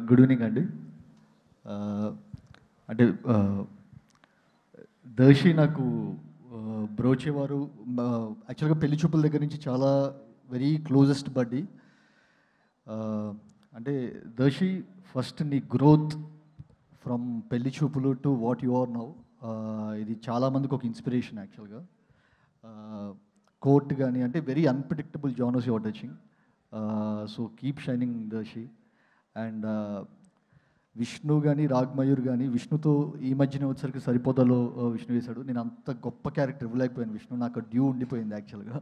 Good evening అండి. Uh, అంటే దర్శి నాకు బ్రోచేవారు యాక్చువల్గా పెళ్లి చూపుల దగ్గర నుంచి చాలా వెరీ క్లోజెస్ట్ బడ్డీ. అంటే దర్శి ఫస్ట్ నీ growth from Pelli Choopulu to what you are now, ఇది చాలామందికి ఒక ఇన్స్పిరేషన్ యాక్చువల్గా. కోర్ట్ కానీ అంటే very unpredictable genres your touching, so keep shining Darshi. And Vishnu కానీ రాగ్మయూర్ కానీ, విష్ణుతో ఈ మధ్యన వచ్చేసరికి సరిపోతాలో విష్ణు వేశాడు. నేను అంత గొప్ప క్యారెక్టర్ ఇవ్వలేకపోయాను విష్ణు, నాకు డ్యూ ఉండిపోయింది యాక్చువల్గా.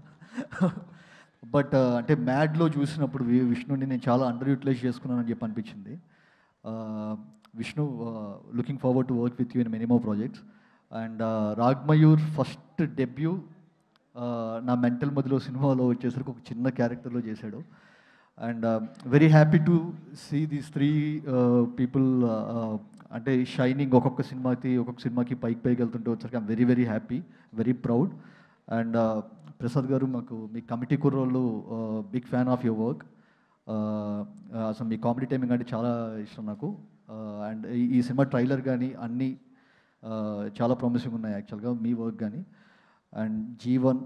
బట్ అంటే మ్యాడ్లో చూసినప్పుడు విష్ణుని నేను చాలా అండర్ యూటిలైజ్ చేసుకున్నానని చెప్పి అనిపించింది. Vishnu, looking forward to work with you in many more projects. And Ragmayur first debut నా మెంటల్ మధ్యలో సినిమాలో వచ్చేసరికి ఒక చిన్న క్యారెక్టర్లో చేశాడు. And very happy to see these three people అంటే షైనింగ్, ఒక్కొక్క సినిమాకి పైకి వెళ్తుంటే వచ్చరికి I'm very very happy, very proud. And Prasad garu, మాకు మీ committee Kurrollu big fan of your work. అసలు మీ కామెడీ టైమింగ్ అంటే చాలా ఇష్టం నాకు. అండ్ ఈ సినిమా ట్రైలర్ కానీ అన్నీ చాలా ప్రామిసింగ్ ఉన్నాయి యాక్చువల్గా, మీ వర్క్ కానీ. అండ్ జీవన్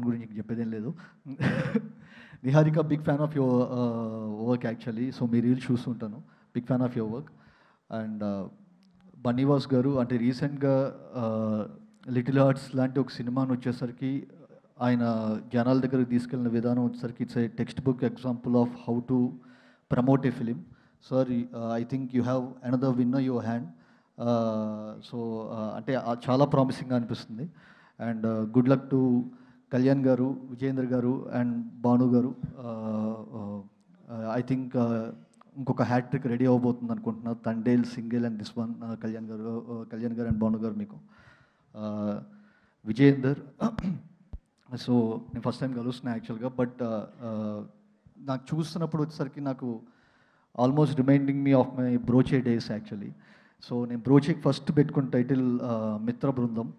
గురించి చెప్పేదేం లేదు. Niharika, big fan of your work actually, so మీ రీల్స్ చూస్తుంటాను, big fan of your work. And Bunny Vas garu, అంటే రీసెంట్గా లిటిల్ హార్ట్స్ లాంటి ఒక సినిమాను వచ్చేసరికి ఆయన జనాల దగ్గరికి తీసుకెళ్ళిన విధానం వచ్చేసరికి it's a text book example of how to promote A film. Sir, I think you have another win in your hand. So అంటే చాలా ప్రామిసింగ్గా అనిపిస్తుంది. And good luck to Kalyan గారు, విజయేంద్ర గారు అండ్ భాను గారు. ఐ థింక్ ఇంకొక హ్యాట్రిక్ రెడీ అవ్వబోతుంది అనుకుంటున్నా, Thandel, single and this one. Kalyan గారు అండ్ భాను గారు మీకు. విజయేందర్, సో నేను ఫస్ట్ టైం కలుస్తున్నా యాక్చువల్గా, బట్ నాకు చూస్తున్నప్పుడు వచ్చేసరికి నాకు almost reminding me of my Broche days actually. So నేను బ్రోచేకి ఫస్ట్ పెట్టుకున్న టైటిల్ మిత్ర బృందం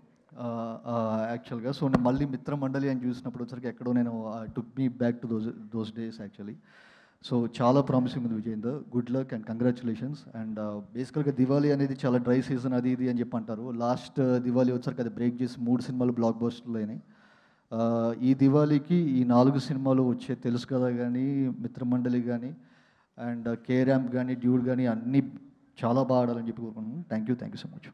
యాక్చువల్గా. సో నేను మళ్ళీ మిత్ర మండలి అని చూసినప్పుడు వచ్చరికి ఎక్కడో నేను took me back to those days actually. So చాలా ప్రామిసింగ్ ఉంది Vijayender, good luck and congratulations. And బేసికల్గా దివాళీ అనేది చాలా డ్రై సీజన్ అది ఇది అని చెప్పి అంటారు. లాస్ట్ దివాళీ వచ్చరికి అది బ్రేక్ చేసి 3 సినిమాలు బ్లాక్ బస్టర్లు అయినాయి. ఈ దివాళీకి ఈ 4 సినిమాలు వచ్చే తెలుసు కదా కానీ, మిత్రమండలి కానీ అండ్ కే ర్యాంప్ కానీ, డ్యూడ్ కానీ అన్నీ చాలా బాగా ఆడాలని చెప్పి కోరుకుంటున్నాను. Thank you so much.